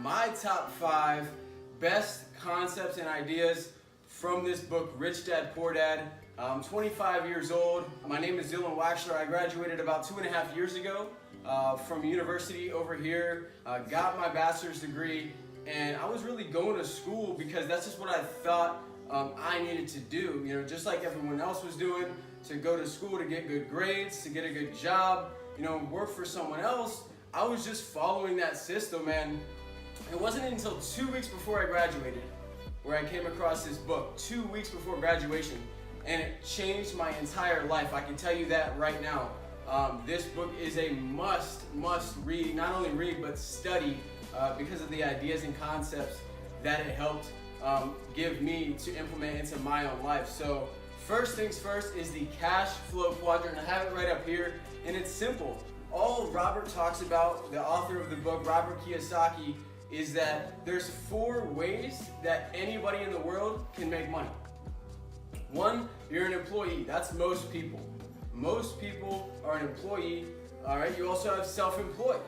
my top 5 best concepts and ideas from this book, Rich Dad, Poor Dad. I'm 25 years old. My name is Waxler. I graduated about 2.5 years ago from university over here, got my bachelor's degree, and I was really going to school because that's just what I thought I needed to do. You know, just like everyone else was doing, to go to school to get good grades, to get a good job, you know, work for someone else. I was just following that system, and it wasn't until 2 weeks before I graduated where I came across this book, 2 weeks before graduation, and it changed my entire life. I can tell you that right now. This book is a must read, not only read, but study because of the ideas and concepts that it helped give me to implement into my own life. So first things first is the cash flow quadrant. I have it right up here, and it's simple. All Robert talks about, the author of the book, Robert Kiyosaki, is that there's 4 ways that anybody in the world can make money. 1, you're an employee. That's most people. Most people are an employee. All right. You also have self-employed.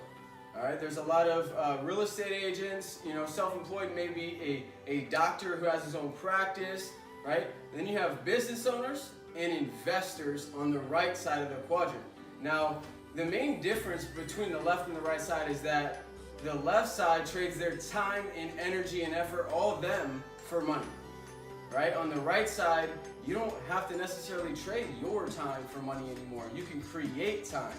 All right. There's a lot of real estate agents. You know, self-employed may be a doctor who has his own practice. Right. Then you have business owners and investors on the right side of the quadrant. Now, the main difference between the left and the right side is that the left side trades their time and energy and effort, all of them, for money. Right? On the right side, you don't have to necessarily trade your time for money anymore. You can create time.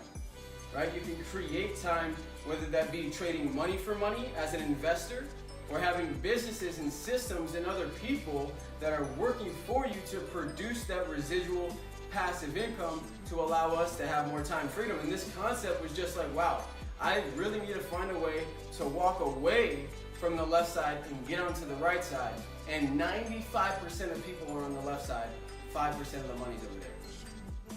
Right? You can create time, whether that be trading money for money as an investor, or having businesses and systems and other people that are working for you to produce that residual passive income to allow us to have more time freedom. And this concept was just like, wow, I really need to find a way to walk away from the left side and get onto the right side. And 95% of people are on the left side, 5% of the money's over there.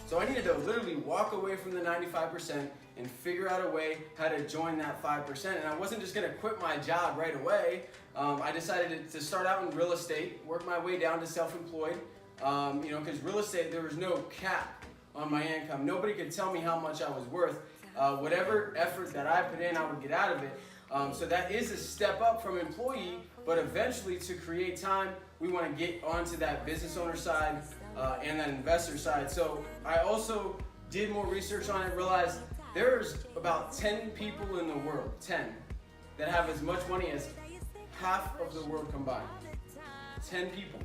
So I needed to literally walk away from the 95% and figure out a way how to join that 5%. And I wasn't just gonna quit my job right away. I decided to start out in real estate, work my way down to self-employed. You know, because real estate, there was no cap on my income. Nobody could tell me how much I was worth. Whatever effort that I put in, I would get out of it. So that is a step up from employee, but eventually to create time, we want to get onto that business owner side and that investor side. So I also did more research on it, realized there's about 10 people in the world, 10, that have as much money as half of the world combined. 10 people.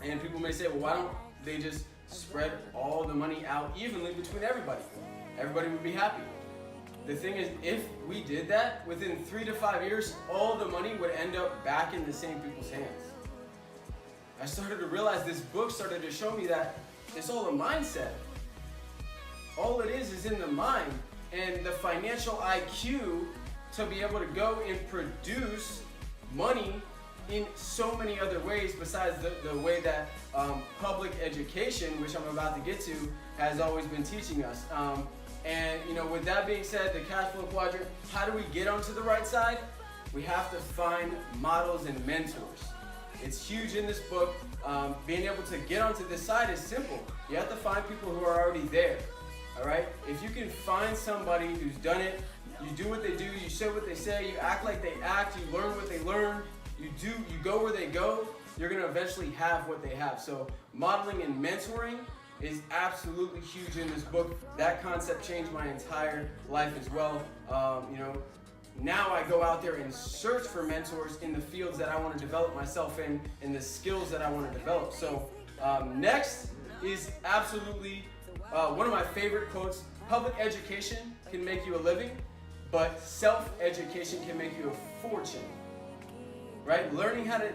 And people may say, well, why don't they just spread all the money out evenly between everybody? Everybody would be happy. The thing is, if we did that, within 3 to 5 years, all the money would end up back in the same people's hands. I started to realize, this book started to show me that it's all a mindset. All it is in the mind, and the financial IQ to be able to go and produce money in so many other ways besides the way that public education, which I'm about to get to, has always been teaching us. And you know, with that being said, the cash flow quadrant, how do we get onto the right side? We have to find models and mentors. It's huge in this book. Being able to get onto this side is simple. You have to find people who are already there. All right? If you can find somebody who's done it, you do what they do, you say what they say, you act like they act, you learn what they learn, you go where they go, you're going to eventually have what they have. So modeling and mentoring is absolutely huge in this book. That concept changed my entire life as well. You know, now I go out there and search for mentors in the fields that I want to develop myself in and the skills that I want to develop. So next is absolutely one of my favorite quotes. Public education can make you a living, but self-education can make you a fortune. Right? Learning how to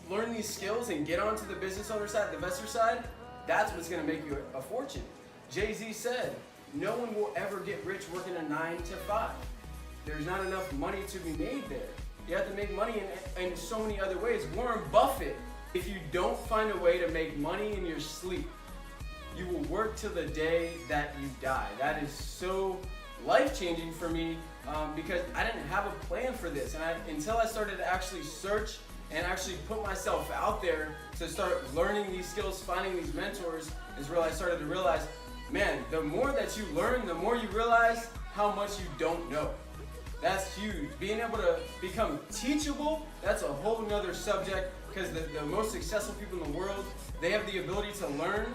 learn these skills and get onto the business owner side, the investor side, that's what's going to make you a fortune. Jay-Z said, no one will ever get rich working a 9 to 5. There's not enough money to be made there. You have to make money in so many other ways. Warren Buffett, if you don't find a way to make money in your sleep, you will work till the day that you die. That is so life-changing for me because I didn't have a plan for this. And until I started to actually search and actually put myself out there to start learning these skills, finding these mentors, is where I started to realize, man, the more that you learn, the more you realize how much you don't know. That's huge. Being able to become teachable, that's a whole nother subject, because the most successful people in the world, they have the ability to learn,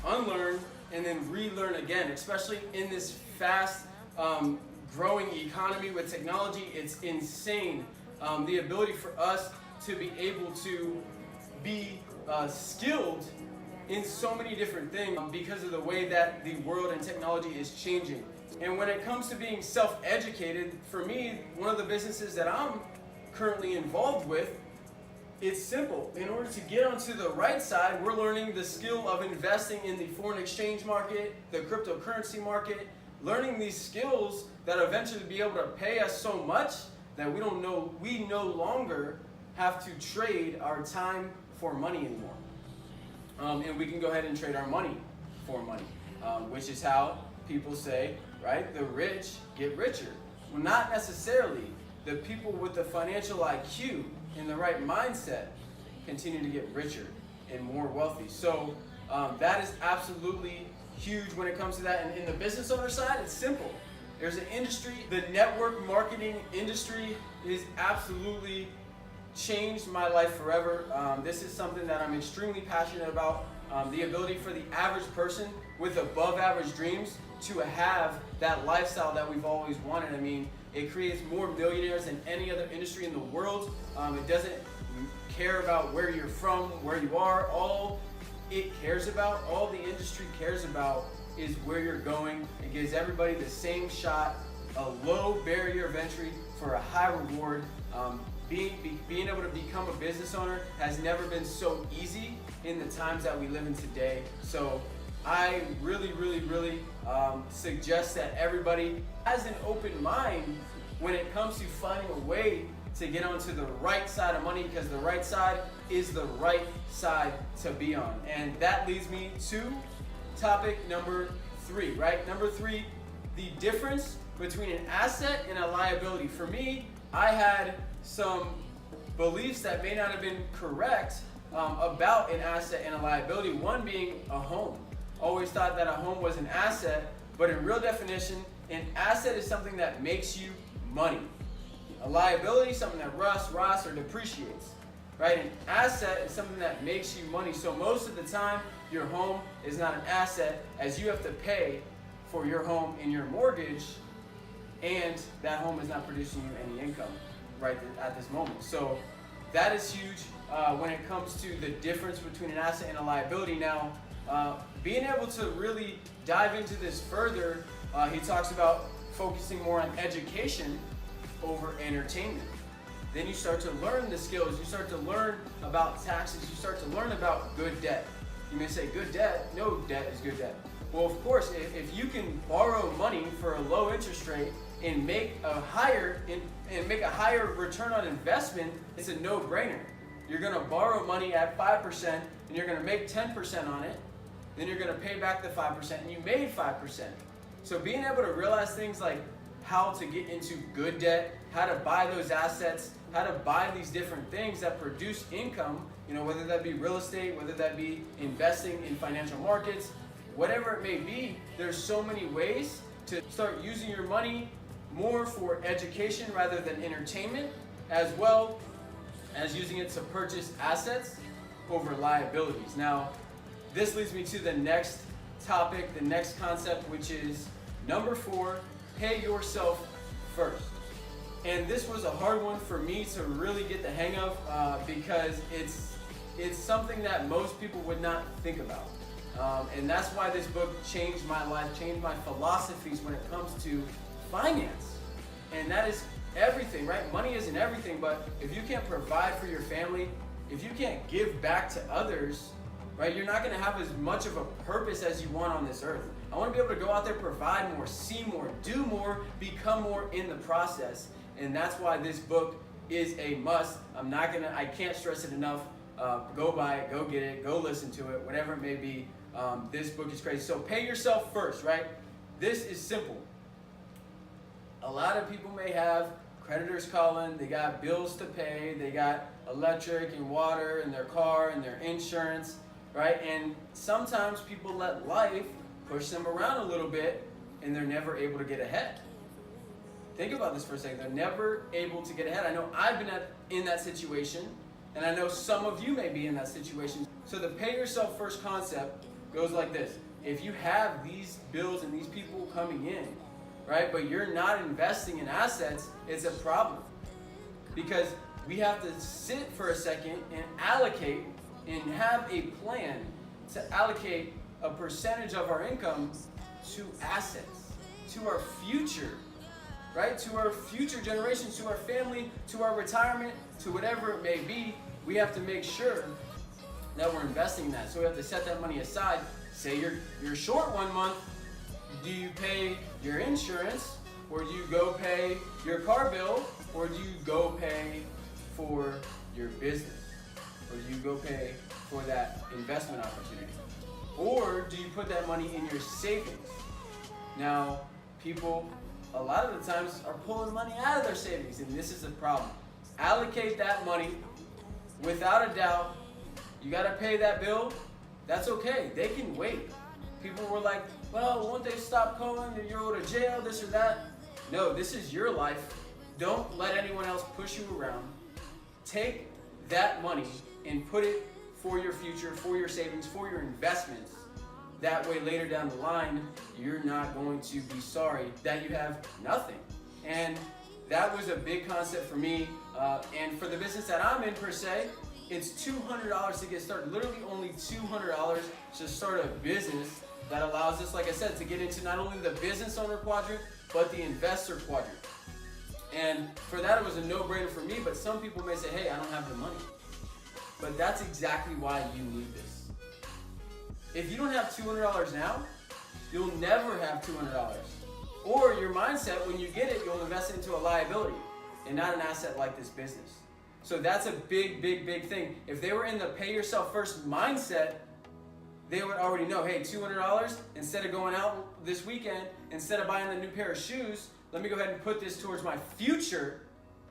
unlearn, and then relearn again, especially in this fast growing economy with technology. It's insane. The ability for us to be able to be skilled in so many different things because of the way that the world and technology is changing. And when it comes to being self-educated, for me, one of the businesses that I'm currently involved with, it's simple. In order to get onto the right side, we're learning the skill of investing in the foreign exchange market, the cryptocurrency market, learning these skills that eventually be able to pay us so much that we no longer have to trade our time for money anymore. And we can go ahead and trade our money for money, which is how people say, right, the rich get richer. Well, not necessarily. The people with the financial IQ and the right mindset continue to get richer and more wealthy. So that is absolutely huge when it comes to that. And in the business owner side, it's simple. There's an industry, the network marketing industry is absolutely changed my life forever. This is something that I'm extremely passionate about. The ability for the average person with above average dreams to have that lifestyle that we've always wanted. I mean, it creates more millionaires than any other industry in the world. It doesn't care about where you're from, where you are. All it cares about, all the industry cares about, is where you're going. It gives everybody the same shot, a low barrier of entry for a high reward. Being able to become a business owner has never been so easy in the times that we live in today. So I really suggest that everybody has an open mind when it comes to finding a way to get onto the right side of money, because the right side is the right side to be on. And that leads me to topic number 3, right? Number 3, the difference between an asset and a liability. For me, I had some beliefs that may not have been correct about an asset and a liability. One being a home. Always thought that a home was an asset, but in real definition, an asset is something that makes you money. A liability is something that rots, or depreciates, right? An asset is something that makes you money. So most of the time, your home is not an asset, as you have to pay for your home in your mortgage, and that home is not producing you any income right at this moment. So that is huge when it comes to the difference between an asset and a liability. Now, being able to really dive into this further, he talks about focusing more on education over entertainment. Then you start to learn the skills, you start to learn about taxes, you start to learn about good debt. You may say, good debt? No debt is good debt. Well, of course, if you can borrow money for a low interest rate and make a higher return on investment, it's a no-brainer. You're going to borrow money at 5% and you're going to make 10% on it. Then you're going to pay back the 5% and you made 5%. So being able to realize things like how to get into good debt, how to buy those assets, how to buy these different things that produce income, whether that be real estate, whether that be investing in financial markets, whatever it may be, there's so many ways to start using your money more for education rather than entertainment, as well as using it to purchase assets over liabilities. Now, this leads me to the next topic, the next concept, which is number 4, pay yourself first. And this was a hard one for me to really get the hang of because it's something that most people would not think about. And that's why this book changed my life, changed my philosophies when it comes to finance. And that is everything, right? Money isn't everything, but if you can't provide for your family, if you can't give back to others, right, you're not going to have as much of a purpose as you want on this earth. I want to be able to go out there, provide more, see more, do more, become more in the process. And that's why this book is a must. I can't stress it enough. Go buy it, go get it, go listen to it, whatever it may be. This book is crazy. So pay yourself first, right? This is simple. A lot of people may have creditors calling, they got bills to pay, they got electric and water and their car and their insurance, right? And sometimes people let life push them around a little bit and they're never able to get ahead. Think about this for a second. They're never able to get ahead. I know I've been in that situation, and I know some of you may be in that situation. So the pay yourself first concept goes like this. If you have these bills and these people coming in, right, but you're not investing in assets, it's a problem. Because we have to sit for a second and allocate and have a plan to allocate a percentage of our income to assets, to our future, right? To our future generations, to our family, to our retirement, to whatever it may be. We have to make sure that we're investing in that. So we have to set that money aside. Say you're short 1 month, do you pay your insurance, or do you go pay your car bill, or do you go pay for your business, or do you go pay for that investment opportunity? Or do you put that money in your savings? Now, people a lot of the times are pulling money out of their savings, and this is a problem. Allocate that money. Without a doubt, you gotta pay that bill. That's okay, they can wait. People were like, well, won't they stop calling and you'll go to jail, this or that? No, this is your life. Don't let anyone else push you around. Take that money and put it for your future, for your savings, for your investments. That way later down the line, you're not going to be sorry that you have nothing. And that was a big concept for me. And for the business that I'm in per se, it's $200 to get started. Literally only $200 to start a business that allows us, like I said, to get into not only the business owner quadrant, but the investor quadrant. And for that, it was a no-brainer for me, but some people may say, hey, I don't have the money. But that's exactly why you need this. If you don't have $200 now, you'll never have $200. Or your mindset, when you get it, you'll invest it into a liability and not an asset like this business. So that's a big, big, big thing. If they were in the pay yourself first mindset, they would already know, hey, $200, instead of going out this weekend, instead of buying the new pair of shoes, let me go ahead and put this towards my future,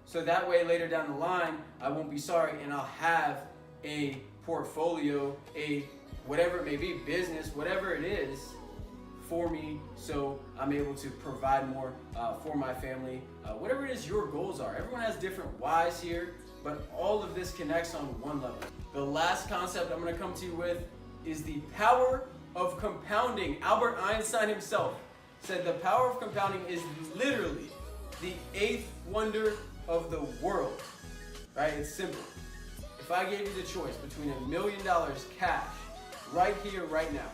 so that way later down the line, I won't be sorry and I'll have a portfolio, a whatever it may be, business, whatever it is for me, so I'm able to provide more for my family. Whatever it is your goals are. Everyone has different whys here, but all of this connects on one level. The last concept I'm gonna come to you with is the power of compounding. Albert Einstein himself said the power of compounding is literally the 8th wonder of the world, right? It's simple. If I gave you the choice between $1 million cash right here, right now,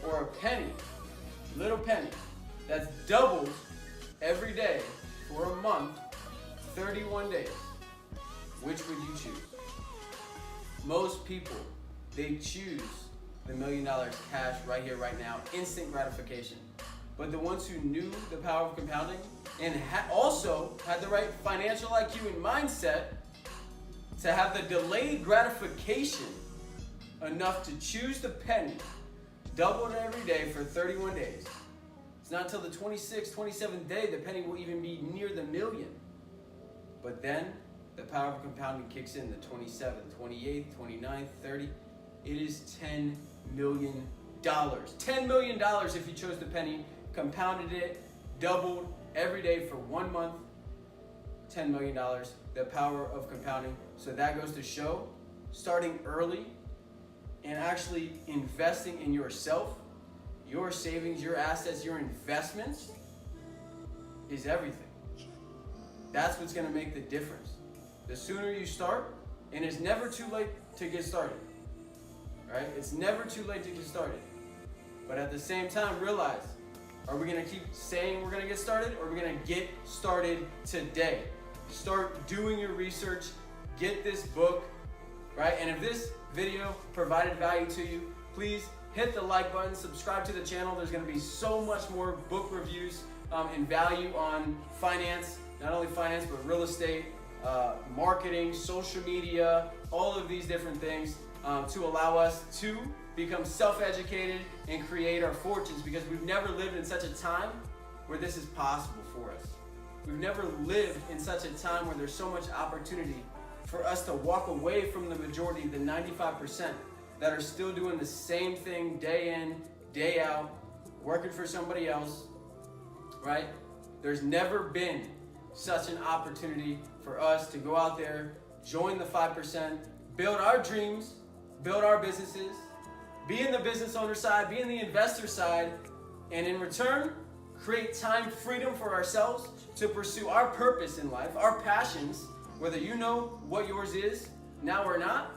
or a penny, little penny, that's doubled every day for a month, 31 days, which would you choose? Most people, they choose the $1 million cash right here, right now, instant gratification. But the ones who knew the power of compounding and also had the right financial IQ and mindset to have the delayed gratification enough to choose the penny, double it every day for 31 days. It's not until the 26th, 27th day the penny will even be near the million. But then the power of compounding kicks in, the 27th, 28th, 29th, 30th. It is $10 million. $10 million if you chose the penny, compounded it, doubled every day for 1 month, $10 million, the power of compounding. So that goes to show, starting early and actually investing in yourself, your savings, your assets, your investments is everything. That's what's gonna make the difference. The sooner you start, and it's never too late to get started, right? It's never too late to get started. But at the same time, realize, are we gonna keep saying we're gonna get started, or are we gonna get started today? Start doing your research, get this book, right? And if this video provided value to you, please hit the like button, subscribe to the channel. There's gonna be so much more book reviews and value on finance, not only finance, but real estate, marketing, social media, all of these different things to allow us to become self-educated and create our fortunes, because we've never lived in such a time where this is possible for us. We've never lived in such a time where there's so much opportunity for us to walk away from the majority, the 95% that are still doing the same thing day in, day out, working for somebody else, right? There's never been such an opportunity for us to go out there, join the 5%, build our dreams, build our businesses, be in the business owner side, be in the investor side, and in return, create time freedom for ourselves to pursue our purpose in life, our passions. Whether you know what yours is now or not,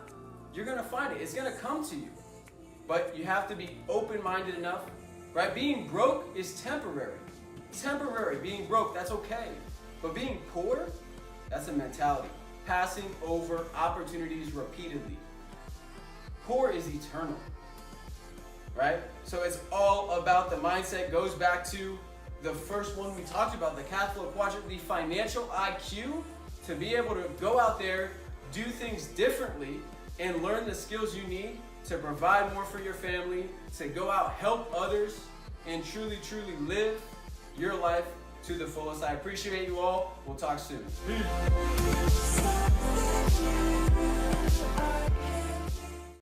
you're gonna find it. It's gonna come to you. But you have to be open-minded enough, right? Being broke is temporary. Temporary, being broke, that's okay. But being poor, that's a mentality. Passing over opportunities repeatedly. Poor is eternal, right? So it's all about the mindset. Goes back to the first one we talked about, the cash flow quadrant, the financial IQ, to be able to go out there, do things differently, and learn the skills you need to provide more for your family, to go out, help others, and truly, truly live your life to the fullest. I appreciate you all. We'll talk soon. Peace.